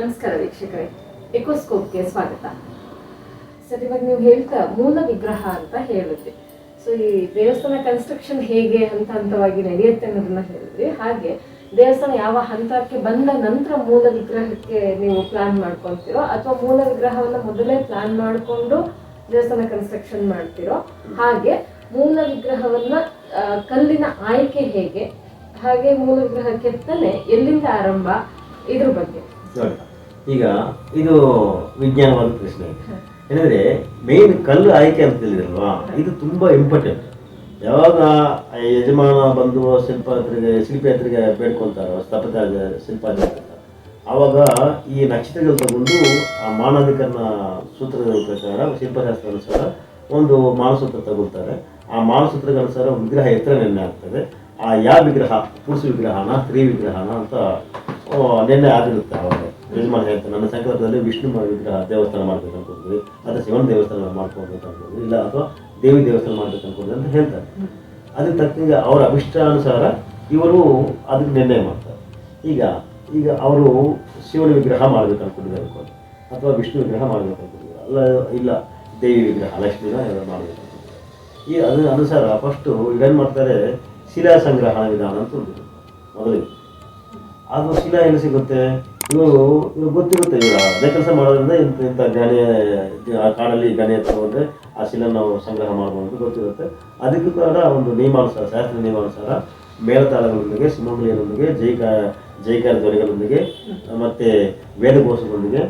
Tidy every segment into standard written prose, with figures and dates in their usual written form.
ನಮಸ್ಕಾರ ವೀಕ್ಷಕರೇ, ಎಕೋಸ್ಕೋಪ್ಗೆ ಸ್ವಾಗತ. ಸರ್, ಇವಾಗ ನೀವು ಹೇಳ್ತಾ ಮೂಲ ವಿಗ್ರಹ ಅಂತ ಹೇಳಿದ್ರಿ. ಸೊ ಈ ದೇವಸ್ಥಾನ ಕನ್ಸ್ಟ್ರಕ್ಷನ್ ಹೇಗೆ ಹಂತ ಹಂತವಾಗಿ ನಡೆಯುತ್ತೆ ಅನ್ನೋದನ್ನ ಹೇಳಿದ್ರಿ. ಹಾಗೆ ದೇವಸ್ಥಾನ ಯಾವ ಹಂತಕ್ಕೆ ಬಂದ ನಂತರ ಮೂಲ ವಿಗ್ರಹಕ್ಕೆ ನೀವು ಪ್ಲಾನ್ ಮಾಡ್ಕೊಳ್ತೀರೋ ಅಥವಾ ಮೂಲ ವಿಗ್ರಹವನ್ನ ಮೊದಲೇ ಪ್ಲಾನ್ ಮಾಡಿಕೊಂಡು ದೇವಸ್ಥಾನ ಕನ್ಸ್ಟ್ರಕ್ಷನ್ ಮಾಡ್ತಿರೋ, ಹಾಗೆ ಮೂಲ ವಿಗ್ರಹವನ್ನ ಕಲ್ಲಿನ ಆಯ್ಕೆ ಹೇಗೆ, ಹಾಗೆ ಮೂಲ ವಿಗ್ರಹ ಕೆತ್ತನೆ ಎಲ್ಲಿಂದ ಆರಂಭ, ಇದ್ರ ಬಗ್ಗೆ ನೋಡಿ. ಈಗ ಇದು ವಿಜ್ಞಾನವಾದ ಪ್ರಶ್ನೆ. ಏನಂದ್ರೆ ಮೇನ್ ಕಲ್ಲು ಆಯ್ಕೆ ಅಂತ ಹೇಳಿದ್ರಲ್ವಾ, ಇದು ತುಂಬಾ ಇಂಪಾರ್ಟೆಂಟ್. ಯಾವಾಗ ಯಜಮಾನ ಬಂದು ಶಿಲ್ಪಿ ಹತ್ರಿಗೆ ಬೇಡ್ಕೊಂತಾರೋ, ಸ್ಥಾಪಕ ಶಿಲ್ಪ ಆವಾಗ ಈ ನಕ್ಷತ್ರಗಳು ತಗೊಂಡು ಆ ಮಾನವಿಕನ ಸೂತ್ರದ ಪ್ರಕಾರ, ಶಿಲ್ಪಶಾಸ್ತ್ರ ಅನುಸಾರ ಒಂದು ಮಾನಸೂತ್ರ ತಗೊಳ್ತಾರೆ. ಆ ಮಾನಸೂತ್ರದ ಅನುಸಾರ ವಿಗ್ರಹ ಎತ್ತರ ನಿರ್ಣಯ ಆಗ್ತದೆ. ಆ ಯಾವ ವಿಗ್ರಹ, ಪುರುಷ ವಿಗ್ರಹನ ಸ್ತ್ರೀ ವಿಗ್ರಹನ ಅಂತ ನಿರ್ಣಯ ಆಗಿರುತ್ತೆ. ಅವಾಗ ಯಜಮಾನ ಹೇಳ್ತಾರೆ, ನನ್ನ ಸಂಕಲ್ಪದಲ್ಲಿ ವಿಷ್ಣು ವಿಗ್ರಹ ದೇವಸ್ಥಾನ ಮಾಡ್ಬೇಕು ಅನ್ಕೊಂಡ್ವಿ, ಅಥವಾ ಶಿವನ ದೇವಸ್ಥಾನ ಮಾಡ್ಕೊಳ್ಬೇಕು ಅನ್ಕೊಂಡ್ವಿ, ಇಲ್ಲ ಅಥವಾ ದೇವಿ ದೇವಸ್ಥಾನ ಮಾಡ್ಬೇಕು ಅನ್ಕೊಂಡ್ವಿ ಅಂತ ಹೇಳ್ತಾರೆ. ಅದಕ್ಕೆ ತಕ್ಕಂಗೆ ಅವರ ಅಭಿಷ್ಟಾನುಸಾರ ಇವರು ಅದಕ್ಕೆ ನಿರ್ಣಯ ಮಾಡ್ತಾರೆ. ಈಗ ಅವರು ಶಿವನ ವಿಗ್ರಹ ಮಾಡ್ಬೇಕು ಅನ್ಕೊಂಡಿದ್ದಾರೆ ಅನ್ಕೊಂಡು, ಅಥವಾ ವಿಷ್ಣು ವಿಗ್ರಹ ಮಾಡ್ಬೇಕು ಅನ್ಕೊಂಡಿದ್ದಾರೆ, ಅಲ್ಲ ಇಲ್ಲ ದೇವಿ ವಿಗ್ರಹ ಲಕ್ಷ್ಮಿನ ಮಾಡ್ಬೇಕು ಅನ್ಕೊಂಡಿದ್ದಾರೆ. ಅದರ ಅನುಸಾರ ಫಸ್ಟು ಇವೇನು ಮಾಡ್ತಾರೆ, ಶಿಲಾ ಸಂಗ್ರಹಣ ವಿಧಾನ ಅಂತ ಉಂಟು ಮೊದಲಿಗೆ. ಅದು ಶಿಲಾ ಎಲ್ಲಿ ಸಿಗುತ್ತೆ, ಇವರು ಗೊತ್ತಿರುತ್ತೆ. ಇವರು ಅದೇ ಕೆಲಸ ಮಾಡೋದ್ರಿಂದ ಇಂಥ ಗಣಿ ಕಾಡಲ್ಲಿ ಗಣಿ ತಗೊಂಡ್ರೆ ಆ ಶಿಲಾ ನಾವು ಸಂಗ್ರಹ ಮಾಡ್ಬೋದು ಗೊತ್ತಿರುತ್ತೆ. ಅದಕ್ಕೂ ಕೂಡ ಒಂದು ನಿಯಮಾನುಸಾರ, ಶಾಸ್ತ್ರೀಯ ನಿಯಮಾನುಸಾರ ಮೇಳತಾಳಗಳೊಂದಿಗೆ, ಸುಮಂಗಲಿಯರೊಂದಿಗೆ, ಜೈಕಾರ ಧ್ವನಿಗಳೊಂದಿಗೆ, ಮತ್ತು ವೇದಘೋಷಗಳೊಂದಿಗೆ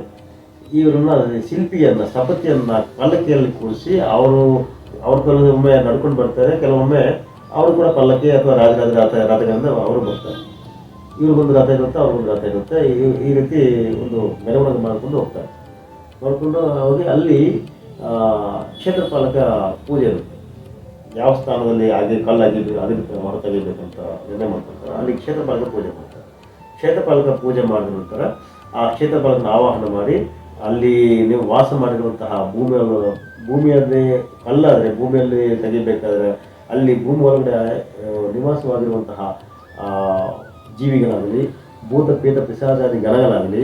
ಇವರನ್ನ ಶಿಲ್ಪಿಯನ್ನ, ಸ್ಥಪತಿಯನ್ನ ಪಲ್ಲಕ್ಕಿಯಲ್ಲಿ ಕೂರಿಸಿ ಅವ್ರ ಕೆಲವೊಮ್ಮೆ ನಡ್ಕೊಂಡು ಬರ್ತಾರೆ, ಕೆಲವೊಮ್ಮೆ ಅವರು ಕೂಡ ಪಲ್ಲಕ್ಕಿ ಅಥವಾ ರಾಜರಾಜ ರಥಗಳಿಂದ ಅವರು ಬರ್ತಾರೆ. ಇವ್ರಿಗೊಂದು ರಥ ಇರುತ್ತೆ, ಅವ್ರಿಗೊಂದು ರಥ ಇರುತ್ತೆ. ಈ ರೀತಿ ಒಂದು ಮೆರವಣಿಗೆ ಮಾಡಿಕೊಂಡು ಹೋಗ್ತಾರೆ. ನೋಡಿಕೊಂಡು ಹೋಗಿ ಅಲ್ಲಿ ಕ್ಷೇತ್ರಪಾಲಕ ಪೂಜೆ ಇರುತ್ತೆ. ಯಾವ ಸ್ಥಾನದಲ್ಲಿ ಹಾಗೆ ಕಲ್ಲಾಗಿ ಅದಕ್ಕೆ ಹೊರ ತೆಗಿಬೇಕಂತ ನಿರ್ಣಯ ಮಾಡ್ಕೊಳ್ತಾರೆ. ಅಲ್ಲಿ ಕ್ಷೇತ್ರಪಾಲಕ ಪೂಜೆ ಮಾಡ್ತಾರೆ. ಕ್ಷೇತ್ರಪಾಲಕ ಪೂಜೆ ಮಾಡಿದ ನಂತರ ಆ ಕ್ಷೇತ್ರಪಾಲಕನ ಆವಾಹನ ಮಾಡಿ, ಅಲ್ಲಿ ನೀವು ವಾಸ ಮಾಡಿರುವಂತಹ ಭೂಮಿಯಲ್ಲಿ ಕಲ್ಲಾದರೆ ಭೂಮಿಯಲ್ಲಿ ತೆಗಿಬೇಕಾದ್ರೆ ಅಲ್ಲಿ ಭೂಮಿ ಒಳಗಡೆ ನಿವಾಸವಾಗಿರುವಂತಹ ಜೀವಿಗಳಾಗಲಿ, ಭೂತ ಪೇತ ಪಿಶಾಚಾದಿ ಗಣಗಳಾಗಲಿ,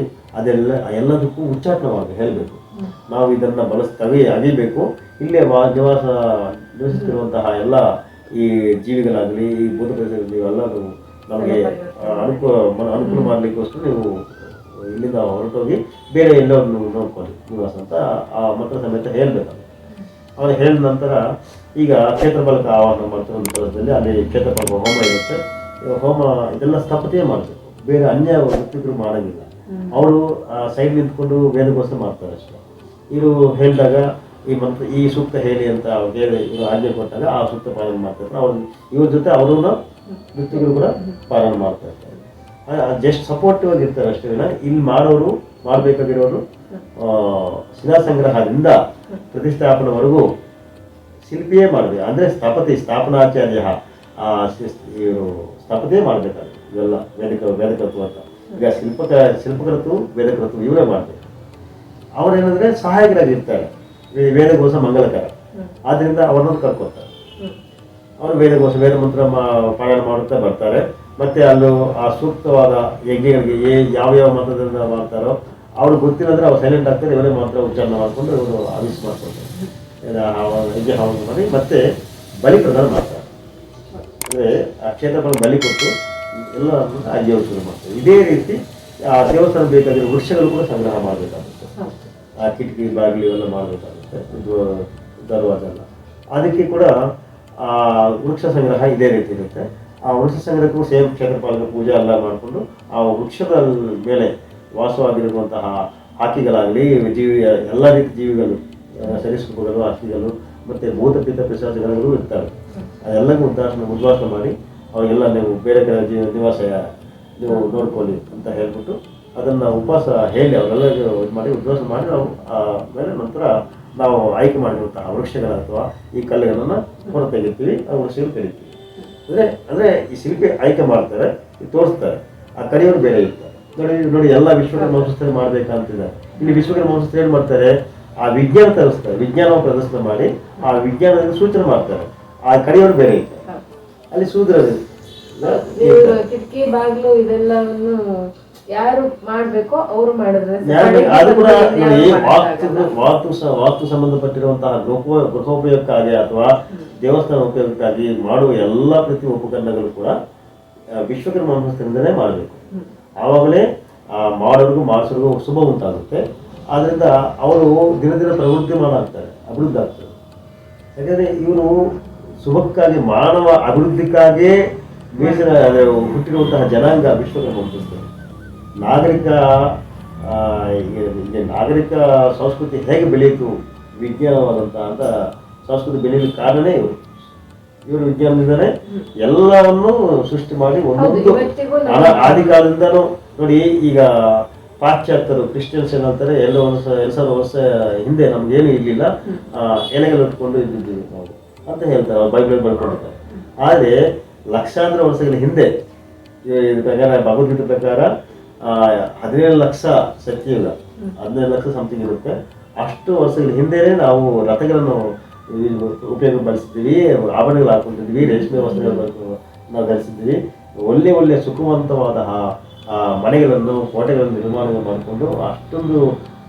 ಎಲ್ಲದಕ್ಕೂ ಉಚ್ಚಾಟನವಾಗಿ ಹೇಳಬೇಕು. ನಾವು ಇದನ್ನು ಅಗಿಬೇಕು. ಇಲ್ಲೇ ನಿವಸಿಸುತ್ತಿರುವಂತಹ ಎಲ್ಲ ಈ ಜೀವಿಗಳಾಗಲಿ, ಈ ಭೂತ ಪೇತ ಇವೆಲ್ಲರೂ ನಮಗೆ ಅನುಕೂಲ ಮಾಡಲಿಕ್ಕೋಸ್ಕರ ನೀವು ಇಲ್ಲಿಂದ ಹೊರಟೋಗಿ ಬೇರೆ ಎಲ್ಲೋ ನೋಡ್ಕೊಳ್ಳಿ ನಿವಾಸ ಅಂತ ಆ ಮಂತ್ರ ಸಮೇತ ಹೇಳಬೇಕು. ಅವನು ಹೇಳಿದ ನಂತರ ಈಗ ಕ್ಷೇತ್ರಪಾಲಕ ಆವಾಹನ ಮಾಡ್ತಿರೋ ಸ್ಥಳದಲ್ಲಿ ಅಲ್ಲಿ ಕ್ಷೇತ್ರಪಾಲಕ ಹೋಮ ಇರುತ್ತೆ. ಹೋಮ ಇದೆಲ್ಲ ಸ್ಥಪತಿಯೇ ಮಾಡಬೇಕು, ಬೇರೆ ಅನ್ಯ ವ್ಯಕ್ತಿಗಳು ಮಾಡೋಂಗಿಲ್ಲ. ಅವರು ಸೈಡ್ ನಿಂತ್ಕೊಂಡು ವೇದಘೋಷ ಮಾಡ್ತಾರೆ ಅಷ್ಟೇ. ಇವರು ಹೇಳಿದಾಗ ಈ ಸೂಕ್ತ ಹೇಳಿ ಅಂತ ಹೇಳಿ ಇವರು ಆಜ್ಞೆ ಕೊಟ್ಟಾಗ ಆ ಸೂಕ್ತ ಪಾಲನೆ ಮಾಡ್ತಿರ್ತಾರೆ. ಇವ್ರ ಜೊತೆ ಅವರು ವ್ಯಕ್ತಿಗಳು ಕೂಡ ಪಾಲನೆ ಮಾಡ್ತಾ ಇರ್ತಾರೆ. ಜಸ್ಟ್ ಸಪೋರ್ಟಿವ್ ಆಗಿ ಇರ್ತಾರೆ ಅಷ್ಟೇ. ಇಲ್ಲಿ ಮಾಡಬೇಕಾಗಿರೋರು ಶಿಲಾ ಸಂಗ್ರಹದಿಂದ ಪ್ರತಿಷ್ಠಾಪನೆವರೆಗೂ ಶಿಲ್ಪಿಯೇ ಮಾಡಬೇಕು. ಅಂದರೆ ಸ್ಥಾಪನಾಚಾರ್ಯ ಇವರು ಸ್ಥಪತಿಯೇ ಮಾಡಬೇಕಾದ್ರೆ ಇವೆಲ್ಲ ವೇದಕೃತ್ವ ಅಂತ. ಈಗ ಶಿಲ್ಪಕೃತು ವೇದಕೃತ್ವ ಇವರೇ ಮಾಡಬೇಕು. ಅವರೇನಂದ್ರೆ ಸಹಾಯಕರಾಗಿರ್ತಾರೆ, ವೇದಘೋಷ ಮಂಗಲಕರ. ಆದ್ದರಿಂದ ಅವ್ರನ್ನೊಂದು ಕರ್ಕೊತಾರೆ. ಅವರು ವೇದ ಮಂತ್ರ ಪಾರಾಯಣ ಮಾಡುತ್ತಾ ಬರ್ತಾರೆ. ಮತ್ತೆ ಅಲ್ಲೂ ಆ ಸೂಕ್ತವಾದ ಯಜ್ಞಗಳಿಗೆ ಯಾವ ಮತದಿಂದ ಮಾಡ್ತಾರೋ ಅವ್ರು ಗೊತ್ತಿಲ್ಲಂದ್ರೆ ಅವ್ರು ಸೈಲೆಂಟ್ ಆಗ್ತಾರೆ. ಇವರೇ ಮಾತ್ರ ಉಚ್ಚಾರಣೆ ಮಾಡಿಕೊಂಡು ಇವರು ಆವಿಷ್ ಮಾಡ್ಕೊಳ್ತಾರೆ, ಯಜ್ಞ ಹವನ ಮಾಡಿ ಮತ್ತೆ ಬಲಿ ಪ್ರದಾನ ಮಾಡ್ತಾರೆ. ಅಂದರೆ ಆ ಕ್ಷೇತ್ರಗಳು ಬಲಿ ಕೊಟ್ಟು ಎಲ್ಲ ಆಜ್ಞೆ ಶುರು ಮಾಡ್ತಾರೆ. ಇದೇ ರೀತಿ ಆ ದೇವಸ್ಥಾನ ಬೇಕಾಗಿರೋ ವೃಕ್ಷಗಳು ಕೂಡ ಸಂಗ್ರಹ ಮಾಡಬೇಕಾಗುತ್ತೆ. ಆ ಕಿಟಕಿ ಬಾಗಿಲು ಇವೆಲ್ಲ ಮಾಡಬೇಕಾಗುತ್ತೆ, ದರ್ವಾಜ ಎಲ್ಲ. ಅದಕ್ಕೆ ಕೂಡ ಆ ವೃಕ್ಷ ಸಂಗ್ರಹ ಇದೇ ರೀತಿ ಇರುತ್ತೆ. ಆ ವೃಕ್ಷ ಸಂಗ್ರಹಕ್ಕೂ ಸೇಮ್ ಕ್ಷೇತ್ರಪಾಲಕ ಪೂಜೆ ಎಲ್ಲ ಮಾಡಿಕೊಂಡು ಆ ವೃಕ್ಷದ ಮೇಲೆ ವಾಸವಾಗಿರುವಂತಹ ಹಾಕಿಗಳಾಗಲಿ, ಎಲ್ಲ ರೀತಿ ಜೀವಿಗಳು, ಸರೀಸೃಪಗಳು, ಹಕ್ಕಿಗಳು, ಮತ್ತು ಭೂತ ಪಿತ್ತ ಪಿಶಾಚಗಳು ಇರ್ತವೆ. ಅದೆಲ್ಲಗೂ ಉದ್ವಾಸನೆ ಮಾಡಿ ಅವಾಗೆಲ್ಲ ನೀವು ಬೇರೆ ಕಡೆ ನಿವಾಸ ನೀವು ನೋಡ್ಕೊಳ್ಳಿ ಅಂತ ಹೇಳ್ಬಿಟ್ಟು ಅದನ್ನು ಉಪವಾಸ ಹೇಳಿ ಅವರೆಲ್ಲ ಇದು ಮಾಡಿ ಉದ್ವಾಸ ಮಾಡಿ ನಾವು ಮೇಲೆ ನಂತರ ನಾವು ಆಯ್ಕೆ ಮಾಡಿರುವಂತಹ ವೃಕ್ಷಗಳ ಅಥವಾ ಈ ಕಲ್ಲುಗಳನ್ನು ಹೊರ ತೆಗಿತೀವಿ, ಆ ವೃಕ್ಷಗಳು ಕರೀತೀವಿ. ಅಂದರೆ ಈ ಶಿಲ್ಪಿ ಆಯ್ಕೆ ಮಾಡ್ತಾರೆ, ತೋರಿಸ್ತಾರೆ. ಆ ಕರಿಯವರು ಬೇರೆ ಇರ್ತಾರೆ. ನೋಡಿ ಎಲ್ಲ ವಿಶ್ವಕರ್ಮ ವಂಶಸ್ಥರು ಮಾಡ್ಬೇಕಂತಿದ್ದಾರೆ. ಇಲ್ಲಿ ವಿಶ್ವಕರ್ಮ ವಂಶಸ್ಥರು ಏನು ಮಾಡ್ತಾರೆ, ಆ ವಿಜ್ಞಾನ ತರಿಸ್ತಾರೆ, ವಿಜ್ಞಾನವನ್ನು ಪ್ರದರ್ಶನ ಮಾಡಿ ಆ ವಿಜ್ಞಾನದಿಂದ ಸೂಚನೆ ಮಾಡ್ತಾರೆ. ಆ ಕರಿಯವರು ಬೇರೆ ಇರ್ತಾರೆ, ಅಲ್ಲಿ ಶೂದ್ರ ಕಿಟಕಿ ಬಾಗಿಲು ಇದೆಲ್ಲವನ್ನು ಯಾರು ಮಾಡ್ಬೇಕೋ ಅವ್ರು ಮಾಡಿದ್ರೆ ಅದು ಕೂಡ ನೋಡಿ, ವಾಸ್ತು ಸಂಬಂಧಪಟ್ಟಿರುವಂತಹ ಗೃಹೋಪಯೋಗಕ್ಕಾಗಿ ಅಥವಾ ದೇವಸ್ಥಾನ ಉಪಯೋಗಕ್ಕಾಗಿ ಮಾಡುವ ಎಲ್ಲ ಪ್ರತಿ ಉಪಕರಣಗಳು ಕೂಡ ವಿಶ್ವಕರ್ಮ ಹಸ್ತದಿಂದಲೇ ಮಾಡಬೇಕು. ಆವಾಗಲೇ ಮಾಡೋರಿಗೂ ಮಾಡಿಸೋರಿಗೂ ಶುಭ ಉಂಟಾಗುತ್ತೆ. ಆದ್ರಿಂದ ಅವರು ದಿನ ದಿನ ಪ್ರವೃತ್ತಿಮಾನ ಆಗ್ತಾರೆ, ಅಭಿವೃದ್ಧಿ ಆಗ್ತಾರೆ. ಯಾಕಂದ್ರೆ ಇವರು ಶುಭಕ್ಕಾಗಿ ಮಾನವ ಅಭಿವೃದ್ಧಿಕ್ಕಾಗಿಯೇ ಹುಟ್ಟಿರುವಂತಹ ಜನಾಂಗ ವಿಶ್ವಕರ್ಮ ವಂಶಸ್ಥರು. ನಾಗರಿಕ ಸಂಸ್ಕೃತಿ ಹೇಗೆ ಬೆಳೆಯಿತು, ವಿಜ್ಞಾನವಾದಂತಹ ಅಂತ ಸಂಸ್ಕೃತಿ ಬೆಳೆಯಲಿಕ್ಕೆ ಕಾರಣನೇ ಇವರು ವಿಜ್ಞಾನದಿಂದನೇ ಎಲ್ಲವನ್ನೂ ಸೃಷ್ಟಿ ಮಾಡಿ ಒಂದೊಂದು ಆದಿ ಕಾಲದಿಂದನೂ ನೋಡಿ. ಈಗ ಪಾಶ್ಚಾತ್ಯರು ಕ್ರಿಶ್ಚಿಯನ್ಸ್ ಏನಂತಾರೆ, 2,000 ವರ್ಷ ಹಿಂದೆ ನಮ್ಗೇನು ಇರಲಿಲ್ಲ, ಎಲೆಗಳು ಇಟ್ಕೊಂಡು ಇದ್ದಿದ್ದೀವಿ ನಾವು ಅಂತ ಹೇಳ್ತಾರೆ, ಅವ್ರು ಬೈಬಲ್ ಬರ್ಕೊಂಡಿರ್ತಾರೆ. ಆದರೆ ಲಕ್ಷಾಂತರ ವರ್ಷಗಳ ಹಿಂದೆ ಇದ್ರ ಪ್ರಕಾರ, ಭಗವದ್ಗೀತೆ ಪ್ರಕಾರ 17 ಲಕ್ಷ ಸತ್ಯಯುಗ, 17 ಲಕ್ಷ ಸಮಥಿಂಗ್ ಇರುತ್ತೆ. ಅಷ್ಟು ವರ್ಷಗಳ ಹಿಂದೆನೇ ನಾವು ರಥಗಳನ್ನು ಉಪಯೋಗ ಬಳಸಿದ್ದೀವಿ, ಆಭರಣಗಳು ಹಾಕೊಂಡಿದ್ವಿ, ರೇಷ್ಮೆ ವಸ್ತ್ರಗಳು ನಾವು ಧರಿಸಿದ್ದೀವಿ. ಒಳ್ಳೆ ಸುಖವಂತವಾದ ಮನೆಗಳನ್ನು, ಕೋಟೆಗಳನ್ನು ನಿರ್ಮಾಣ ಮಾಡಿಕೊಂಡು ಅಷ್ಟೊಂದು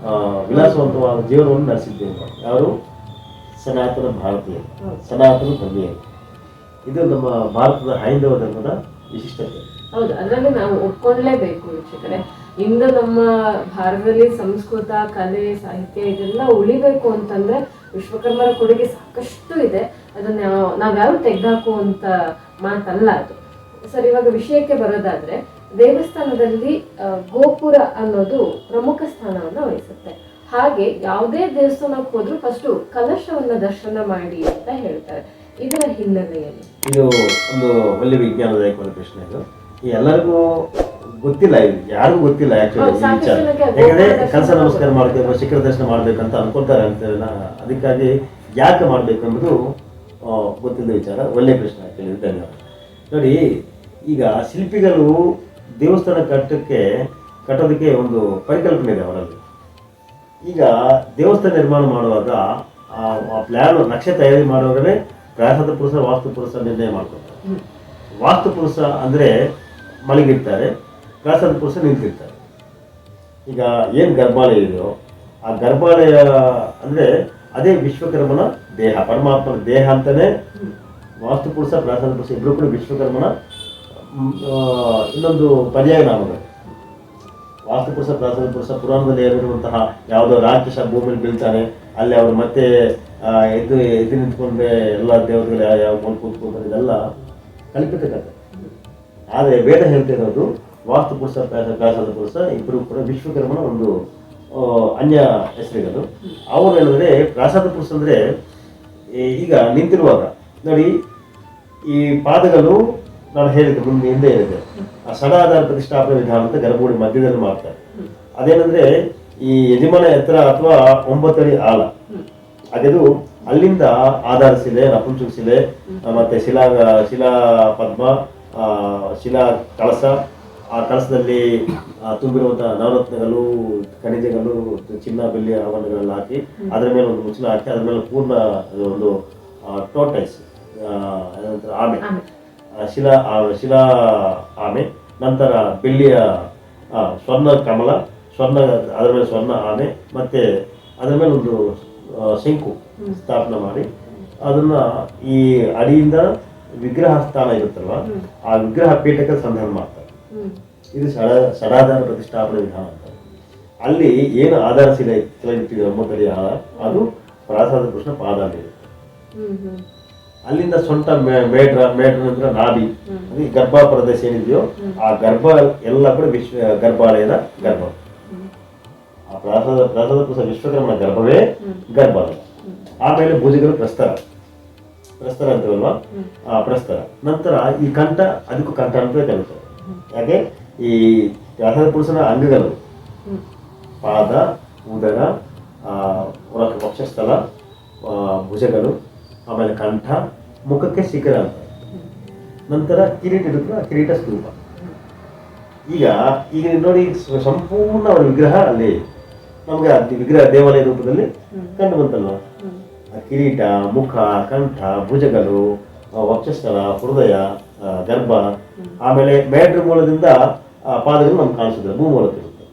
ವಿಲಾಸವಂತವಾದ ಜೀವನವನ್ನು ನಡೆಸಿದ್ದೇವೆ ನಾವು. ಯಾರು? ಸನಾತನ ಭಾರತೀಯರು, ಸನಾತನ ಧರ್ಮೀಯರು. ಇದು ನಮ್ಮ ಭಾರತದ ಹೈಂದವ ಧರ್ಮದ ವಿಶಿಷ್ಟತೆ. ಹೌದು, ಅದರಲ್ಲಿ ನಾವು ಒಪ್ಕೊಳ್ಳೇಬೇಕು ವೀಕ್ಷಕರೇ. ಇಂದು ನಮ್ಮ ಭಾರತದಲ್ಲಿ ಸಂಸ್ಕೃತ, ಕಲೆ, ಸಾಹಿತ್ಯ ಇದೆಲ್ಲ ಉಳಿಬೇಕು ಅಂತಂದ್ರೆ ವಿಶ್ವಕರ್ಮರ ಕೊಡುಗೆ ಸಾಕಷ್ಟು ಇದೆ. ಅದನ್ನ ನಾವ್ಯಾರು ತೆಗೆದಾಕುವಂತ ಮಾತಲ್ಲ ಅದು. ಸರ್, ಇವಾಗ ವಿಷಯಕ್ಕೆ ಬರೋದಾದ್ರೆ, ದೇವಸ್ಥಾನದಲ್ಲಿ ಗೋಪುರ ಅನ್ನೋದು ಪ್ರಮುಖ ಸ್ಥಾನವನ್ನ ವಹಿಸುತ್ತೆ. ಹಾಗೆ ಯಾವುದೇ ದೇವಸ್ಥಾನಕ್ಕೆ ಹೋದ್ರೂ ಫಸ್ಟ್ ಕಲಶವನ್ನ ದರ್ಶನ ಮಾಡಿ ಅಂತ ಹೇಳ್ತಾರೆ. ಇದರ ಹಿನ್ನೆಲೆಯಲ್ಲಿ ಇದು ಒಂದು ಒಳ್ಳೆ ವಿಜ್ಞಾನದಾಯಕವಾದ ಪ್ರಶ್ನೆ. ಇದು ಎಲ್ಲರಿಗೂ ಗೊತ್ತಿಲ್ಲ, ಇದು ಯಾರಿಗೂ ಗೊತ್ತಿಲ್ಲ ಆಕ್ಚುಲಿ ಈ ವಿಚಾರ. ಯಾಕಂದ್ರೆ ಕಲಶ ನಮಸ್ಕಾರ ಮಾಡಬೇಕು, ಶಿಖರ ದರ್ಶನ ಮಾಡ್ಬೇಕಂತ ಅನ್ಕೊಳ್ತಾರೆ ಅಂತ. ಅದಕ್ಕಾಗಿ ಯಾಕೆ ಮಾಡ್ಬೇಕು ಅನ್ನೋದು ಗೊತ್ತಿಲ್ಲ ವಿಚಾರ. ಒಳ್ಳೆ ಪ್ರಶ್ನೆ ಆಕ್ಚುಲಿ, ಧನ್ಯವಾದ. ನೋಡಿ, ಈಗ ಶಿಲ್ಪಿಗಳು ದೇವಸ್ಥಾನ ಕಟ್ಟೋದಕ್ಕೆ ಒಂದು ಪರಿಕಲ್ಪನೆ ಇದೆ ಅವರಲ್ಲಿ. ಈಗ ದೇವಸ್ಥಾನ ನಿರ್ಮಾಣ ಮಾಡುವಾಗ ಆ ಪ್ಲಾನ್ ನಕ್ಷೆ ತಯಾರಿ ಮಾಡುವಾಗಲೇ ಪ್ರಾಸಾದ ಪುರುಷ, ವಾಸ್ತು ಪುರುಷ ನಿರ್ಣಯ ಮಾಡ್ಕೊತಾರೆ. ವಾಸ್ತು ಪುರುಷ ಅಂದರೆ ಮಲಗಿರ್ತಾರೆ, ಪ್ರಾಸಾದ ಪುರುಷ ನಿಂತಿರ್ತಾರೆ. ಈಗ ಏನು ಗರ್ಭಾಲಯ ಇದೆಯೋ ಆ ಗರ್ಭಾಲಯ ಅಂದರೆ ಅದೇ ವಿಶ್ವಕರ್ಮನ ದೇಹ, ಪರಮಾತ್ಮನ ದೇಹ ಅಂತಲೇ ವಾಸ್ತು ಪುರುಷ, ಪ್ರಾಸಾದ ಪುರುಷ ಇಬ್ಬರು ಕೂಡ ವಿಶ್ವಕರ್ಮನ ಇನ್ನೊಂದು ಪರ್ಯಾಯ ನಾಮಗಳು. ವಾಸ್ತುಪುರುಷ, ಪ್ರಾಸಾದ ಪುರುಷ ಪುರಾಣದಲ್ಲಿ ಹೇಳಿರುವಂತಹ ಯಾವುದೋ ರಾಕ್ಷಸ ಭೂಮಿಯಲ್ಲಿ ಬೀಳ್ತಾನೆ, ಅಲ್ಲಿ ಅವರು ಮತ್ತೆ ಎದ್ದು ನಿಂತ್ಕೊಂಡ್ರೆ ಎಲ್ಲ ದೇವತೆಗಳು ಯಾವ ಮೂಲ ಕೂತ್ಕೊಳ್ತಾರೆ, ಇದೆಲ್ಲ ಕಲ್ಪಿತ ಕಥೆ. ಆದರೆ ವೇದ ಹೇಳ್ತಿರೋದು ವಾಸ್ತುಪುರುಷ, ಪ್ರಾಸಾದ ಪುರುಷ ಇಬ್ಬರು ಕೂಡ ವಿಶ್ವಕರ್ಮನ ಒಂದು ಅನ್ಯ ಹೆಸರುಗಳು. ಅವರು ಹೇಳಿದ್ರೆ ಪ್ರಾಸಾದ ಪುರುಷ ಅಂದರೆ ಈಗ ನಿಂತಿರುವಾಗ ನೋಡಿ, ಈ ಪಾದಗಳು ನಾನು ಹೇಳಿದ್ದೆ ಹಿಂದೆ ಹೇಳಿದೆ, ಆ ಷಡಾಧಾರ ಪ್ರತಿಷ್ಠಾಪನೆ ವಿಧಾನ ಅಂತ ಗರ್ಭಗುಡಿ ಮಧ್ಯದಲ್ಲಿ ಮಾಡ್ತಾರೆ. ಅದೇನಂದ್ರೆ ಈ ಯಜಮಾನ ಎತ್ತರ ಅಥವಾ 9 ಅಡಿ ಆಳ ಅಗೆದು ಅಲ್ಲಿಂದ ಆಧಾರ ಶಿಲೆ, ನಪುಂಸಕ ಶಿಲೆ, ಮತ್ತೆ ಶಿಲಾ ಪದ್ಮ, ಶಿಲಾ ಕಳಸ, ಆ ಕಳಸದಲ್ಲಿ ತುಂಬಿರುವಂತಹ ನವರತ್ನಗಳು, ಖನಿಜಗಳು, ಚಿನ್ನ, ಬೆಳ್ಳಿ ಆಭರಣಗಳೆಲ್ಲ ಹಾಕಿ ಅದರ ಮೇಲೆ ಒಂದು ಮುಚ್ಚಳ ಹಾಕಿ ಅದ್ರ ಮೇಲೆ ಪೂರ್ಣ ಒಂದು ಟೋಟೈಸ್ ಆಮೆ, ಶಿಲಾ ಆಮೆ, ನಂತರ ಬೆಳ್ಳಿಯ ಸ್ವರ್ಣ ಕಮಲ, ಅದರ ಮೇಲೆ ಸ್ವರ್ಣ ಆಮೆ, ಮತ್ತೆ ಅದರ ಮೇಲೆ ಒಂದು ಶಂಕು ಸ್ಥಾಪನೆ ಮಾಡಿ ಅದನ್ನ ಈ ಅಡಿಯಿಂದ ವಿಗ್ರಹ ಸ್ಥಾನ ಇರುತ್ತಲ್ವ, ಆ ವಿಗ್ರಹ ಪೀಠಕ್ಕೆ ಸಂಧಾನ ಮಾಡ್ತಾರೆ. ಇದು ಷಡಾಧಾರ ಪ್ರತಿಷ್ಠಾಪನೆ ವಿಧಾನ ಅಂತ. ಅಲ್ಲಿ ಏನು ಆಧಾರ ಶಿಲೆ ಇಟ್ಟಿದೆ 9 ಅಡಿ ಆಳ, ಅದು ಪ್ರಾಸಾದ ಕೃಷ್ಣ ಪಾದ ಇರುತ್ತೆ. ಅಲ್ಲಿಂದ ಸೊಂಟ ಮೇಡ್ರ ನಂತರ ನಾಭಿ, ಅದು ಗರ್ಭ ಪ್ರದೇಶ ಏನಿದೆಯೋ ಆ ಗರ್ಭ ಎಲ್ಲ ಕೂಡ ಗರ್ಭಾಲಯದ ಗರ್ಭ. ಆ ಪ್ರಾಸಾದ ಪುರುಷ ವಿಶ್ವಕರ್ಮನ ಗರ್ಭವೇ ಗರ್ಭಾಲಯ. ಆಮೇಲೆ ಭುಜಗಳು ಪ್ರಸ್ತರ ಅಂತೀವಲ್ವಾ, ಆ ಪ್ರಸ್ತರ. ನಂತರ ಈ ಕಂಠ, ಅದಕ್ಕೂ ಕಂಠ ಅಂತ ಕರೀತಾರೆ. ಯಾಕೆ ಈ ಪ್ರಾಸಾದ ಪುರುಷನ ಅಂಗಗಳು ಪಾದ, ಉದರ, ವಕ್ಷಸ್ಥಲ, ಭುಜಗಳು, ಆಮೇಲೆ ಕಂಠ, ಮುಖಕ್ಕೆ ಶಿಖರ ಅಂತ. ನಂತರ ಕಿರೀಟ ಇರುತ್ತೆ, ಕಿರೀಟ ಸ್ತೂಪ. ಈಗ ನೋಡಿ ಸಂಪೂರ್ಣ ಅವರ ವಿಗ್ರಹ ಅಲ್ಲಿ ನಮ್ಗೆ ವಿಗ್ರಹ ದೇವಾಲಯ ರೂಪದಲ್ಲಿ ಕಂಡು ಬಂತಲ್ವ. ಕಿರೀಟ, ಮುಖ, ಕಂಠ, ಭುಜಗಳು, ವಕ್ಷಸ್ಥಲ, ಹೃದಯ, ಗರ್ಭ, ಆಮೇಲೆ ಮೇಡ್ರ ಮೂಲದಿಂದ ಪಾದಗಳು ನಮ್ಗೆ ಕಾಣಿಸೋದಿಲ್ಲ, ಭೂಮೂಲಕ್ಕೆ ಇರುತ್ತೆ.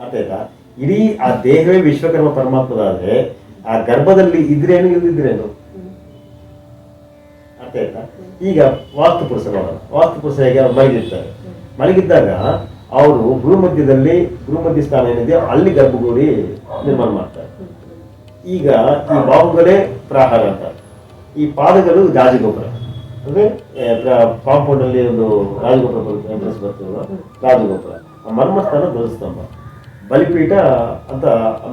ಅರ್ಥ ಆಯ್ತಾ? ಇಡೀ ಆ ದೇಹವೇ ವಿಶ್ವಕರ್ಮ ಪರಮಾತ್ಮದಾದ್ರೆ ಆ ಗರ್ಭದಲ್ಲಿ ಇದ್ರೇನು ಇಲ್ದಿದ್ರೇನು? ಅರ್ಥ ಆಯ್ತಾ? ಈಗ ವಾಸ್ತು ಪುರುಷ ನೋಡೋಣ. ವಾಸ್ತು ಪುರುಷ ಹೇಗೆ ಮಲಗಿರ್ತಾರೆ, ಮಲಗಿದ್ದಾಗ ಅವರು ಗುರುಮಧ್ಯ ಸ್ಥಾನ ಏನಿದೆಯೋ ಅಲ್ಲಿ ಗರ್ಭಗುಡಿ ನಿರ್ಮಾಣ ಮಾಡ್ತಾರೆ. ಈಗ ಈ ಬಾಹುಗಳೇ ಪ್ರಾಹಾರ ಅಂತ, ಈ ಪಾದಗಳು ರಾಜಗೋಪುರ. ಅಂದ್ರೆ ಕಾಂಪೌಂಡ್ ಅಲ್ಲಿ ಒಂದು ರಾಜಗೋಪುರ ಬರ್ತದಲ್ಲ, ರಾಜಗೋಪುರ. ಮರ್ಮಸ್ಥಾನ ಧ್ವಜಸ್ತಂಭ, ಬಲಿಪೀಠ ಅಂತ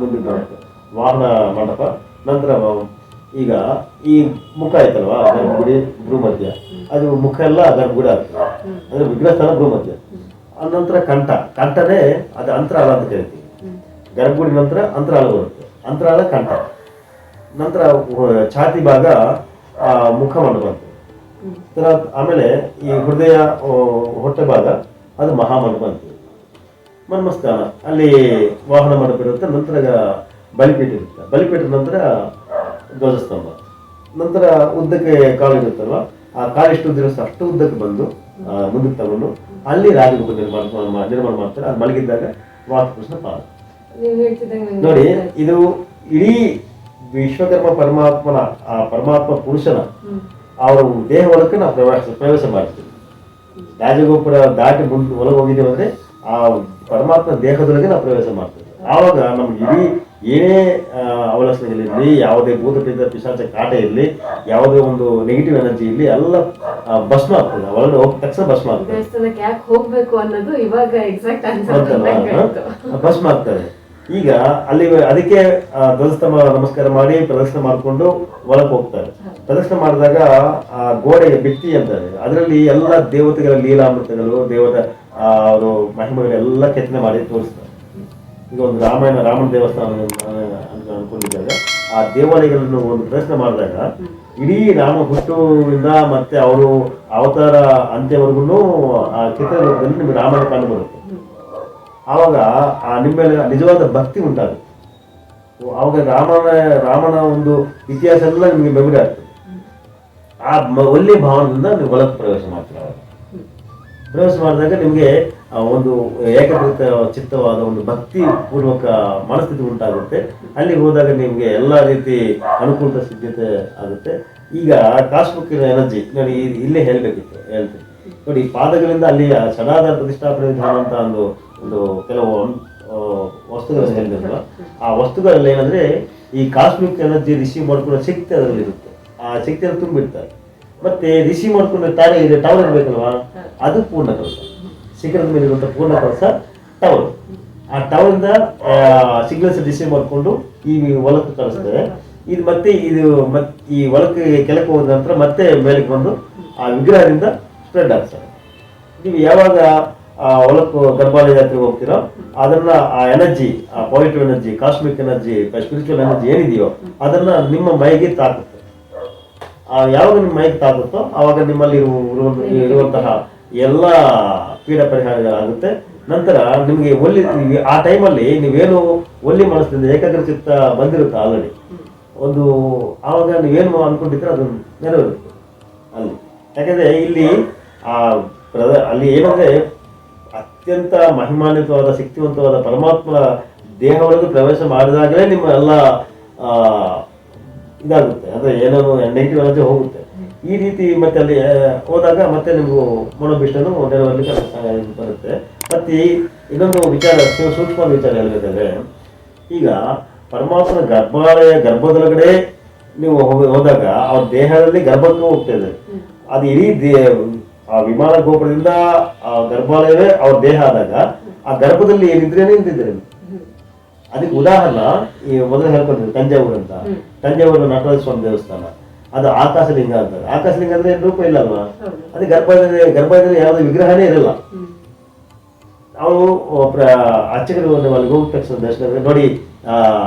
ಮುಂದೆ ಬರುತ್ತೆ, ವಾಹನ ಮಂಟಪ. ನಂತರ ಈಗ ಈ ಮುಖ ಆಯ್ತಲ್ವಾ, ಗರ್ಭಗುಡಿ ಭೂಮಧ್ಯ, ಅದು ಮುಖ ಎಲ್ಲ ಗರ್ಭಗುಡಿ ಆಗ್ತದೆ, ಅಂದ್ರೆ ವಿಗ್ರಹಸ್ಥಾನ ಭೂಮಧ್ಯ. ನಂತರ ಕಂಠನೇ ಅದು ಅಂತರಾಳ ಅಂತ ಕರಿತೀವಿ. ಗರ್ಭಗುಡಿ ನಂತರ ಅಂತರಾಳ ಬರುತ್ತೆ, ಅಂತರಾಳ ಕಂಠ. ನಂತರ ಛಾತಿ ಭಾಗ ಮುಖ ಮಂಟಪ ಅಂತ. ಆಮೇಲೆ ಈ ಹೃದಯ ಹೊಟ್ಟೆ ಭಾಗ ಅದು ಮಹಾಮಂಟಪ ಅಂತೀವಿ. ಮರ್ಮಸ್ಥಾನ ಅಲ್ಲಿ ವಾಹನ ಮಂಟಪ ಇರುತ್ತೆ. ನಂತರ ಬಲಿಪೀಠ ಇರುತ್ತೆ, ಬಲಿಪೀಠ ನಂತರ ಧ್ವಜಸ್ತಂಭ. ನಂತರ ಉದ್ದಕ್ಕೆ ಕಾಲು ಇರುತ್ತಲ್ವ, ಆ ಕಾಲಿಷ್ಟು ಉದ್ದಿರೋಷ್ಟು ಅಷ್ಟು ಉದ್ದಕ್ಕೆ ಬಂದು ಮುಂದಕ್ಕೆ ತಗೊಂಡು ಅಲ್ಲಿ ರಾಜಗೋಪುರ ನಿರ್ಮಾಣ ಮಾಡ್ತಾರೆ. ಅದು ಮಲಗಿದ್ದಾಗ ವಾಸ್ತುಪುರುಷನ ಪಾದ. ನೋಡಿ, ಇದು ಇಡೀ ವಿಶ್ವಕರ್ಮ ಪರಮಾತ್ಮನ ಆ ಪರಮಾತ್ಮ ಪುರುಷನ ಅವರ ದೇಹ ಒಳಕ್ಕೆ ನಾವು ಪ್ರವೇಶ ಮಾಡ್ತೀವಿ. ರಾಜಗೋಪುರ ದಾಟಿ ಒಳಗೆ ಹೋಗಿದ್ದೇವೆ ಅಂದ್ರೆ ಆ ಪರಮಾತ್ಮ ದೇಹದೊಳಗೆ ನಾವು ಪ್ರವೇಶ ಮಾಡ್ತೀವಿ. ಆವಾಗ ನಮ್ಗೆ ಇಡೀ ಏನೇ ಅವಲಕ್ಷಣಗಳಿರಲಿ, ಯಾವುದೇ ಭೂತ ಪ್ರೇತ ಪಿಶಾಚ ಕಾಟ ಇರಲಿ, ಯಾವುದೇ ಒಂದು ನೆಗೆಟಿವ್ ಎನರ್ಜಿ ಇರಲಿ, ಎಲ್ಲ ಭಸ್ಮ ಆಗ್ತದೆ. ಒಳಗಡೆ ಹೋದ ತಕ್ಷಣ ಭಸ್ಮ ಆಗ್ತದೆ. ಭಸ್ಮ ಆಗ್ತದೆ. ಈಗ ಅಲ್ಲಿ ಅದಕ್ಕೆ ಧ್ವಜಸ್ತಂಭ ನಮಸ್ಕಾರ ಮಾಡಿ ಪ್ರದಕ್ಷಿಣೆ ಮಾಡಿಕೊಂಡು ಒಳಗೆ ಹೋಗ್ತಾರೆ. ಪ್ರದಕ್ಷಿಣೆ ಮಾಡಿದಾಗ ಆ ಗೋಡೆಗೆ ಭಿತ್ತಿ ಅಂತಾರೆ, ಅದರಲ್ಲಿ ಎಲ್ಲ ದೇವತೆಗಳ ಲೀಲಾಮೃತಗಳು, ದೇವರ ಅವರು ಮಹಿಮೆಗಳೆಲ್ಲ ಕೆತ್ತನೆ ಮಾಡಿ ತೋರಿಸ್ತಾರೆ. ಈಗ ಒಂದು ರಾಮನ ದೇವಸ್ಥಾನ ಅಂತ ಅನ್ಕೊಂಡಿದ್ದಾಗ ಆ ದೇವಾಲಯಗಳನ್ನು ಒಂದು ಪ್ರದರ್ಶನ ಮಾಡಿದಾಗ ಇಡೀ ರಾಮ ಹುಟ್ಟುವಿಂದ ಮತ್ತೆ ಅವರು ಅವತಾರ ಅಂತ್ಯವರೆಗೂ ಆ ಚಿತ್ರದಲ್ಲಿ ನಿಮ್ಗೆ ರಾಮನ ಕಂಡು ಬರುತ್ತೆ. ಆವಾಗ ಆ ನಿಮ್ಮೇಲೆ ನಿಜವಾದ ಭಕ್ತಿ ಉಂಟಾಗುತ್ತೆ. ಆವಾಗ ರಾಮನ ಒಂದು ಇತಿಹಾಸ ಎಲ್ಲ ನಿಮಗೆ ಮೆಮೊರಿ ಆಗ್ತದೆ. ಆ ಒಳ್ಳೆ ಭಾವನೆಯಿಂದ ನೀವು ಹೊಲಕ್ಕೆ ಪ್ರವೇಶ ಮಾಡ್ತೀರ. ಪ್ರವೇಶ ಮಾಡಿದಾಗ ನಿಮಗೆ ಒಂದು ಏಕೀಕೃತ ಚಿತ್ತವಾದ ಒಂದು ಭಕ್ತಿ ಪೂರ್ವಕ ಮನಸ್ಥಿತಿ ಉಂಟಾಗುತ್ತೆ. ಅಲ್ಲಿ ಹೋದಾಗ ನಿಮಗೆ ಎಲ್ಲ ರೀತಿ ಅನುಕೂಲತೆ ಸಿದ್ಧತೆ ಆಗುತ್ತೆ. ಈಗ ಕಾಸ್ಮಿಕ್ ಎನರ್ಜಿ ನೋಡಿ, ಇಲ್ಲೇ ಹೇಳ್ತೀನಿ ನೋಡಿ, ಪಾದಗಳಿಂದ ಅಲ್ಲಿ ಷಡಾಧಾರ ಪ್ರತಿಷ್ಠಾಪನೆ ವಿಧಾನ ಅಂತ ಒಂದು ಕೆಲವು ವಸ್ತುಗಳನ್ನು ಹೇಳಿದ್ರಲ್ಲ, ಆ ವಸ್ತುಗಳಲ್ಲಿ ಏನಂದ್ರೆ ಈ ಕಾಸ್ಮಿಕ್ ಎನರ್ಜಿ ರಿಸೀವ್ ಮಾಡ್ಕೊಳ್ಳೋ ಶಕ್ತಿ ಅದರಲ್ಲಿ ಇರುತ್ತೆ. ಆ ಶಕ್ತಿಯನ್ನು ತುಂಬಿಡ್ತಾರೆ. ಮತ್ತೆ ರಿಸೀವ್ ಮಾಡ್ಕೊಂಡು ತಾನೇ ಇದೆ ಟವರ್ ಇರ್ಬೇಕಲ್ವಾ, ಅದು ಪೂರ್ಣ ಕಲಸ. ಶಿಖರದ ಮೇಲೆ ಇರುವಂತ ಪೂರ್ಣ ಕಲಸ ಟವರ್. ಆ ಟವರ್ ಇಂದ ಸಿಗ್ನಲ್ಸ್ ರಿಸೀವ್ ಮಾಡ್ಕೊಂಡು ಈ ಹೊಲಕ್ಕೆ ಕಳಿಸ್ತದೆ. ಇದು ಮತ್ತೆ ಈ ಹೊಲಕ್ಕೆ ಕೆಳಕ್ಕೆ ಹೋದ ನಂತರ ಮತ್ತೆ ಮೇಲಕ್ಕೆ ಬಂದು ಆ ವಿಗ್ರಹದಿಂದ ಸ್ಪ್ರೆಡ್ ಆಗ್ತದೆ. ನೀವು ಯಾವಾಗ ಹೊಲಕ್ಕೂ ಗರ್ಭಾಲಯ ಜಾತ್ರೆಗೆ ಹೋಗ್ತೀರೋ ಅದನ್ನ ಆ ಎನರ್ಜಿ, ಆ positive energy, cosmic energy, spiritual energy ಏನಿದೆಯೋ ಅದನ್ನ ನಿಮ್ಮ ಮೈಗೆ ತಾಕುತ್ತೆ. ಯಾವಾಗ ನಿಮ್ಮ ಮೈಗೆ ತಾಕುತ್ತೋ ಆವಾಗ ನಿಮ್ಮಲ್ಲಿ ಇರುವಂತಹ ಎಲ್ಲ ಪೀಡ ಪರಿಹಾರಗಳಾಗುತ್ತೆ. ನಂತರ ನಿಮಗೆ ಆ ಟೈಮಲ್ಲಿ ನೀವೇನು ಒಲ್ಲಿ ಮನಸ್ಸಿಂದ ಏಕಾಗ್ರ ಚಿತ್ತ ಬಂದಿರುತ್ತೆ ಆಲ್ರೆಡಿ ಒಂದು, ಆವಾಗ ನೀವೇನು ಅನ್ಕೊಂಡಿದ್ರೆ ಅದು ನೆರವೇರುತ್ತೆ ಅಲ್ಲಿ. ಯಾಕಂದ್ರೆ ಇಲ್ಲಿ ಅಲ್ಲಿ ಏನಂದ್ರೆ ಅತ್ಯಂತ ಮಹಿಮಾನ್ವಿತವಾದ ಶಕ್ತಿವಂತವಾದ ಪರಮಾತ್ಮನ ದೇಹ ಒಳಗೆ ಪ್ರವೇಶ ಮಾಡಿದಾಗಲೇ ನಿಮ್ಮ ಎಲ್ಲ ಇದಾಗುತ್ತೆ. ಅಂದ್ರೆ ಏನೋ ನೆಗೆಟಿವ್ ಎನರ್ಜಿ ಹೋಗುತ್ತೆ. ಈ ರೀತಿ ಮತ್ತೆ ಅಲ್ಲಿ ಹೋದಾಗ ಮತ್ತೆ ನಿಮಗೂ ಮನೋಭಿಷ್ಟನು ನೆರವೇರಲಿಕ್ಕೆ ಬರುತ್ತೆ. ಮತ್ತೆ ಇನ್ನೊಂದು ವಿಚಾರ, ಸೂಕ್ಷ್ಮ ವಿಚಾರ ಹೇಳ್ಬೇಕಂದ್ರೆ, ಈಗ ಪರಮಾತ್ಮನ ಗರ್ಭದೊಳಗಡೆ ನೀವು ಹೋದಾಗ ಅವ್ರ ದೇಹದಲ್ಲಿ ಗರ್ಭಕ್ಕೂ ಹೋಗ್ತದೆ. ಅದು ಇಡೀ ಆ ವಿಮಾನ ಗೋಪುರದಿಂದ ಆ ಗರ್ಭಾಲಯವೇ ಅವ್ರ ದೇಹ ಆದಾಗ ಆ ಗರ್ಭದಲ್ಲಿ ಏನಿದ್ರೇನೆ ನಿಂತಿದ್ರೆ. ಅದಕ್ಕೆ ಉದಾಹರಣೆ ಈ ಮೊದಲು ಹೇಳ್ಕೊಂಡಿದ್ರು ತಂಜಾವೂರು ಅಂತ. ತಂಜಾವೂರು ನಟರಾಜ ಸ್ವಾಮಿ ದೇವಸ್ಥಾನ, ಅದು ಆಕಾಶಲಿಂಗ ಅಂತಾರೆ. ಆಕಾಶಲಿಂಗ ಅಂದ್ರೆ ರೂಪ ಇಲ್ಲ ಅಲ್ವಾ, ಅದೇ ಗರ್ಭದಲ್ಲಿ ಯಾವುದೇ ವಿಗ್ರಹನೇ ಇರಲ್ಲ. ಅವರು ಅರ್ಚಕರು ಅಲ್ಲಿ ಹೋಗಿದ ತಕ್ಷಣ ದರ್ಶನ ನೋಡಿ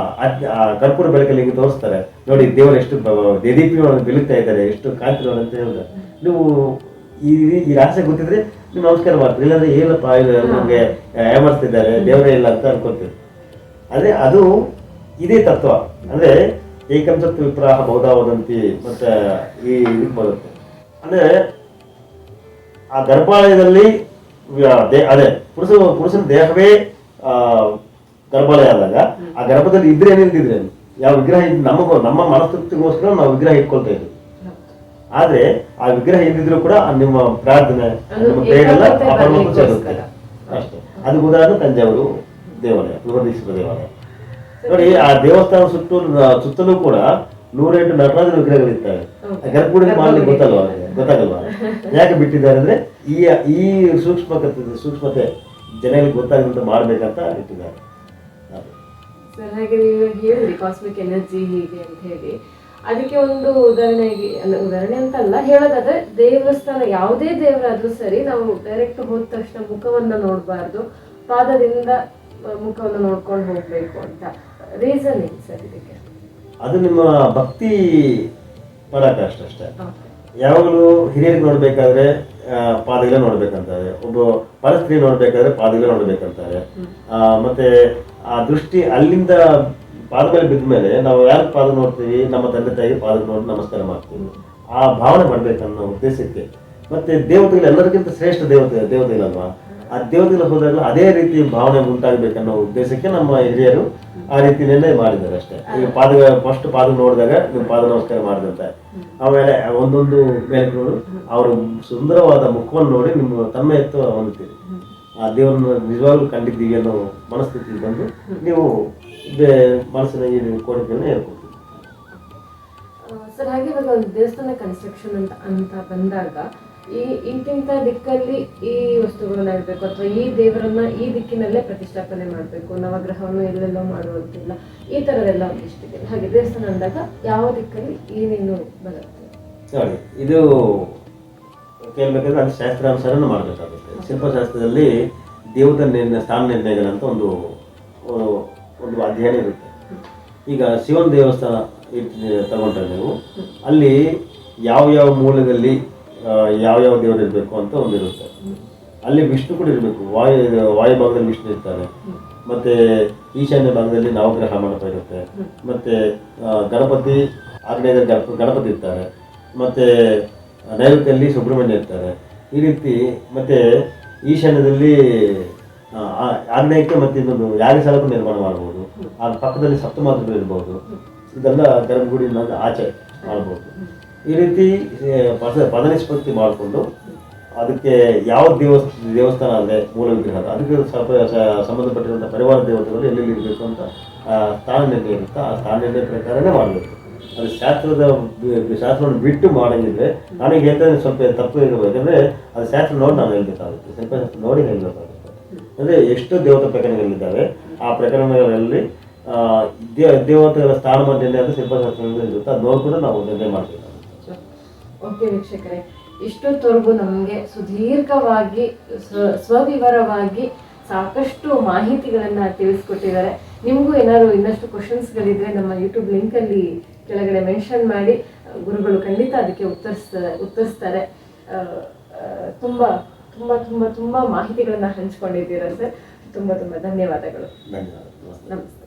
ಕರ್ಪೂರ ಬೆಳಕಲ್ಲಿ ಹಿಂಗೆ ತೋರಿಸ್ತಾರೆ. ನೋಡಿ ದೇವರು ಎಷ್ಟು ದೇದೀಪ್ಯವನ್ನು ಬೆಳಗ್ತಾ ಇದ್ದಾರೆ, ಎಷ್ಟು ಕಾಂತಿ ಅಂತ ಹೇಳಿದ್ರೆ ನೀವು ಈ ರಹಸ್ಯ ಗೊತ್ತಿದ್ರೆ ನೀವು ನಮಸ್ಕಾರ ಮಾಡ್ತೀರಿ. ಇಲ್ಲಾಂದ್ರೆ ಏನಪ್ಪ ನಮ್ಗೆ ಏಮರ್ಸ್ತಿದ್ದಾರೆ, ದೇವರೇ ಇಲ್ಲ ಅಂತ ಅನ್ಕೊತೀವಿ. ಅದೇ ಅದು ಇದೇ ತತ್ವ. ಅಂದ್ರೆ ಏಕಂಸತ್ ವಿಪ್ರಾಹ ಬಹುಧಾ ವದಂತಿ ಮತ್ತೆ ಈ ಇದಕ್ಕೆ ಬರುತ್ತೆ. ಅಂದ್ರೆ ಆ ಗರ್ಭಾಲಯದಲ್ಲಿ ಅದೇ ಪುರುಷನ ದೇಹವೇ ಗರ್ಭಾಲಯ ಆದಾಗ ಆ ಗರ್ಭದಲ್ಲಿ ಇದ್ರೆ ಏನಿಲ್ದಿದ್ರೆ ಯಾವ ವಿಗ್ರಹ ನಮ್ಮ ಮನಸ್ತೃಪ್ತಿಗೋಸ್ಕರ ನಾವು ವಿಗ್ರಹ ಇಟ್ಕೊಳ್ತಾ ಇದ್ವಿ. ಆದ್ರೆ ಆ ವಿಗ್ರಹ ಇದ್ದಿದ್ರು ಕೂಡ ನಿಮ್ಮ ಪ್ರಾರ್ಥನೆ ನಿಮ್ಮ ಪ್ರೇಯರೆಲ್ಲ ಆ ಪರಮಾತ್ಮ ಸೇರುತ್ತೆ ಅಷ್ಟೇ. ಅದಕ್ಕೆ ಉದಾಹರಣೆ ತಂಜಾವೂರು ದೇವಾಲಯ, ಬೃಹದೀಶ್ವರ ದೇವಾಲಯ ನೋಡಿ. ಆ ದೇವಸ್ಥಾನ ಸುತ್ತಲೂ ಕೂಡ 108 ನಟರಾಜನ ವಿಗ್ರಹಗಳಿರ್ತವೆ. ಗರ್ಭಗುಡಿ ಮಾಡ್ಲಿಕ್ಕೆ ಗೊತ್ತಾಗಲ್ವಾ ಯಾಕೆ ಬಿಟ್ಟಿದ್ದಾರೆ ಅಂದ್ರೆ ಈ ಸೂಕ್ಷ್ಮತೆ ಜನಗಳಿಗೆ ಗೊತ್ತಾಗದಂತೆ ಮಾಡ್ಬೇಕಂತ ಇಟ್ಟಿದ್ದಾರೆ. ಸರ್ ಹಾಗೆ ನೀವು ಹೇಳಿದ್ರಿ ಕಾಸ್ಮಿಕ್ ಎನರ್ಜಿ ಹೀಗೆ ಅಂತ ಹೇಳಿ, ಅದಕ್ಕೆ ಒಂದು ಉದಾಹರಣೆ ಅಂತಲ್ಲ ಹೇಳೋದಾದ್ರೆ, ದೇವಸ್ಥಾನ ಯಾವುದೇ ದೇವರಾದ್ರೂ ಸರಿ ನಾವು ಡೈರೆಕ್ಟ್ ಹೋದ ತಕ್ಷಣ ಮುಖವನ್ನ ನೋಡಬಾರ್ದು, ಪಾದದಿಂದ ಮುಖವನ್ನು ನೋಡ್ಕೊಂಡು ಹೋಗ್ಬೇಕು ಅಂತ. ರೀಸನ್ ಏನು ಸರ್ ಇದಕ್ಕೆ? ಅದು ನಿಮ್ಮ ಭಕ್ತಿ ಪರಾಕಾಷ್ಠ ಅಷ್ಟೇ. ಯಾವಾಗಲೂ ಹಿರಿಯರಿಗೆ ನೋಡ್ಬೇಕಾದ್ರೆ ಪಾದಗಳೇ ನೋಡ್ಬೇಕಂತಾರೆ, ಒಬ್ಬ ಪರಸ್ತ್ರೀ ನೋಡ್ಬೇಕಾದ್ರೆ ಪಾದಗಳೇ ನೋಡ್ಬೇಕಂತಾರೆ. ಮತ್ತೆ ಆ ದೃಷ್ಟಿ ಅಲ್ಲಿಂದ ಪಾದ ಮೇಲೆ ಬಿದ್ದ ಮೇಲೆ ನಾವು ಯಾರು ಪಾದ ನೋಡ್ತೀವಿ, ನಮ್ಮ ತಂದೆ ತಾಯಿಗೆ ಪಾದ ನೋಡಿ ನಮಸ್ಕಾರ ಮಾಡ್ತೀವಿ. ಆ ಭಾವನೆ ಮಾಡ್ಬೇಕನ್ನೋ ಉದ್ದೇಶಕ್ಕೆ. ಮತ್ತೆ ದೇವತೆಗಳು ಎಲ್ಲರಿಗಿಂತ ಶ್ರೇಷ್ಠ ದೇವತೆಗಳಲ್ವಾ, ಆ ದೇವತೆಗಳು ಹೋದಾಗಲೂ ಅದೇ ರೀತಿ ಭಾವನೆ ಉಂಟಾಗಬೇಕನ್ನೋ ಉದ್ದೇಶಕ್ಕೆ ನಮ್ಮ ಹಿರಿಯರು ಆ ರೀತಿಯಲ್ಲೇ ಮಾಡಿದ್ದಾರೆ ಅಷ್ಟೇ. ಈಗ ಫಸ್ಟ್ ಪಾದ ನೋಡಿದಾಗ ನೀವು ಪಾದ ನಮಸ್ಕಾರ ಮಾಡಿದಂತೆ, ಆಮೇಲೆ ಒಂದೊಂದು ಮೇಲ್ಗಳು ಅವರ ಸುಂದರವಾದ ಮುಖವನ್ನು ನೋಡಿ ನಿಮ್ಮ ತನ್ಮಯತ್ವ ಹೊಂದುತ್ತೀರಿ. ಆ ದೇವರನ್ನು ನಿಜವಾಗ್ಲೂ ಕಂಡಿದ್ದೀವಿ ಅನ್ನೋ ಮನಸ್ಥಿತಿ ಬಂದು ನೀವು ಮನಸ್ಸಿನ ಈ ಕೋರಿಕೆಯನ್ನು ಹೇಳ್ಕೊಡ್ತೀವಿ. ಸರ್ ಹಾಗೆ ಇವಾಗ ಒಂದು ದೇವಸ್ಥಾನ ಕನ್ಸ್ಟ್ರಕ್ಷನ್ ಅಂತ ಬಂದಾಗ ಇಂತಿಂಥ ದಿಕ್ಕಲ್ಲಿ ಈ ವಸ್ತುಗಳನ್ನ ಇಡಬೇಕು ಅಥವಾ ಈ ದೇವರನ್ನ ಈ ದಿಕ್ಕಿನಲ್ಲೇ ಪ್ರತಿಷ್ಠಾಪನೆ ಮಾಡಬೇಕು, ನವಗ್ರಹವನ್ನು ಎಲ್ಲೆಲ್ಲೋ ಮಾಡುವಂತಿಲ್ಲ, ಈ ಥರದೆಲ್ಲ ಒಂದಿಷ್ಟಿದೆ. ಹಾಗೆ ದೇವಸ್ಥಾನ ಅಂದಾಗ ಯಾವ ದಿಕ್ಕಲ್ಲಿ ಏನೇನು ಬರುತ್ತೆ ನೋಡಿ, ಇದು ಕೇಳಬೇಕಾದ್ರೆ ಅದು ಶಾಸ್ತ್ರಾನುಸಾರ ಮಾಡಬೇಕಾಗುತ್ತೆ. ಶಿಲ್ಪಶಾಸ್ತ್ರದಲ್ಲಿ ದೇವತಾ ಸ್ಥಾನ ನಿರ್ಣಯಗಳಂತ ಒಂದು ಅಧ್ಯಯನ ಇರುತ್ತೆ. ಈಗ ಶಿವನ ದೇವಸ್ಥಾನ ತಗೊಂಡ್ರೆ ನೀವು ಅಲ್ಲಿ ಯಾವ ಮೂಲದಲ್ಲಿ ಯಾವ ದೇವರು ಇರಬೇಕು ಅಂತ ಒಂದಿರುತ್ತೆ. ಅಲ್ಲಿ ವಿಷ್ಣು ಕೂಡ ಇರಬೇಕು. ವಾಯು ಭಾಗದಲ್ಲಿ ವಿಷ್ಣು ಇರ್ತಾರೆ, ಮತ್ತೆ ಈಶಾನ್ಯ ಭಾಗದಲ್ಲಿ ನವಗ್ರಹ ಮಂಟಪ ಇರುತ್ತೆ, ಮತ್ತೆ ಗಣಪತಿ ಆಗ್ನೇಯದಲ್ಲಿ ಗಣಪತಿ ಇರ್ತಾರೆ, ಮತ್ತೆ ನೈಋತ್ಯದಲ್ಲಿ ಸುಬ್ರಹ್ಮಣ್ಯ ಇರ್ತಾರೆ. ಈ ರೀತಿ ಮತ್ತೆ ಈಶಾನ್ಯದಲ್ಲಿ ಆಗ್ನೇಯಕ್ಕೆ ಮತ್ತೆ ಇನ್ನೊಂದು ಯಾಗಶಾಲಕ್ಕೂ ನಿರ್ಮಾಣ ಮಾಡ್ಬೋದು. ಆ ಪಕ್ಕದಲ್ಲಿ ಸಪ್ತಮಾತೃಗಳು ಇರ್ಬೋದು. ಇದೆಲ್ಲ ಗರ್ಭಗುಡಿಯಿಂದ ಆಚೆ ಮಾಡ್ಬೋದು. ಈ ರೀತಿ ಪದ ನಿಷ್ಪತ್ತಿ ಮಾಡಿಕೊಂಡು ಅದಕ್ಕೆ ಯಾವ ದೇವಸ್ಥಾನ ಅಂದರೆ ಮೂಲ ವಿಗ್ರಹ ಅದಕ್ಕೆ ಸಂಬಂಧಪಟ್ಟಿರುವಂಥ ಪರಿವಾರ ದೇವತೆಗಳು ಎಲ್ಲೆಲ್ಲಿ ಇರಬೇಕು ಅಂತ ಸ್ಥಾನ ನಿರ್ಣಯ ಇರುತ್ತೆ. ಆ ಸ್ಥಾನ ನಿರ್ಣಯ ಪ್ರಕಾರನೇ ಮಾಡಬೇಕು. ಅದು ಶಾಸ್ತ್ರವನ್ನು ಬಿಟ್ಟು ಮಾಡಂಗಿದ್ರೆ ನನಗೆ ಹೇಳ್ತಾರೆ ಸ್ವಲ್ಪ ತಪ್ಪು ಇರಬೇಕು. ಯಾಕಂದರೆ ಅದು ಶಾಸ್ತ್ರ ನೋಡಿ ನಾನು ಹೇಳ್ಬೇಕಾಗುತ್ತೆ, ಶಿಲ್ಪಶಾಸ್ತ್ರ ನೋಡಿ ಹೇಳಬೇಕಾಗುತ್ತೆ. ಅಂದರೆ ಎಷ್ಟು ದೇವತಾ ಪ್ರಕರಣಗಳಿದ್ದಾವೆ ಆ ಪ್ರಕರಣಗಳಲ್ಲಿ ದೇವತೆಗಳ ಸ್ಥಾನಮಾನ ನಿರ್ಣಯ ಅಂತ ಶಿಲ್ಪಶಾಸ್ತ್ರದಲ್ಲಿ ಇರುತ್ತೆ. ಅದು ನೋಡ್ಕೊಂಡು ನಾವು ನಿರ್ಣಯ ಮಾಡಬೇಕಾಗುತ್ತೆ. ಓಕೆ ವೀಕ್ಷಕರೇ, ಇಷ್ಟೊತ್ತವರೆಗೂ ನಮಗೆ ಸುದೀರ್ಘವಾಗಿ ಸ್ವವಿವರವಾಗಿ ಸಾಕಷ್ಟು ಮಾಹಿತಿಗಳನ್ನು ತಿಳಿಸ್ಕೊಟ್ಟಿದ್ದಾರೆ. ನಿಮಗೂ ಏನಾದ್ರು ಇನ್ನಷ್ಟು ಕ್ವಶನ್ಸ್ಗಳಿದ್ರೆ ನಮ್ಮ ಯೂಟ್ಯೂಬ್ ಲಿಂಕಲ್ಲಿ ಕೆಳಗಡೆ ಮೆನ್ಷನ್ ಮಾಡಿ, ಗುರುಗಳು ಖಂಡಿತ ಅದಕ್ಕೆ ಉತ್ತರಿಸ್ತಾರೆ. ತುಂಬ ತುಂಬ ತುಂಬ ತುಂಬ ಮಾಹಿತಿಗಳನ್ನು ಹಂಚ್ಕೊಂಡಿದ್ದೀರಾ ಸರ್. ತುಂಬ ತುಂಬ ಧನ್ಯವಾದಗಳು. ಧನ್ಯವಾದ. ನಮಸ್ತೆ.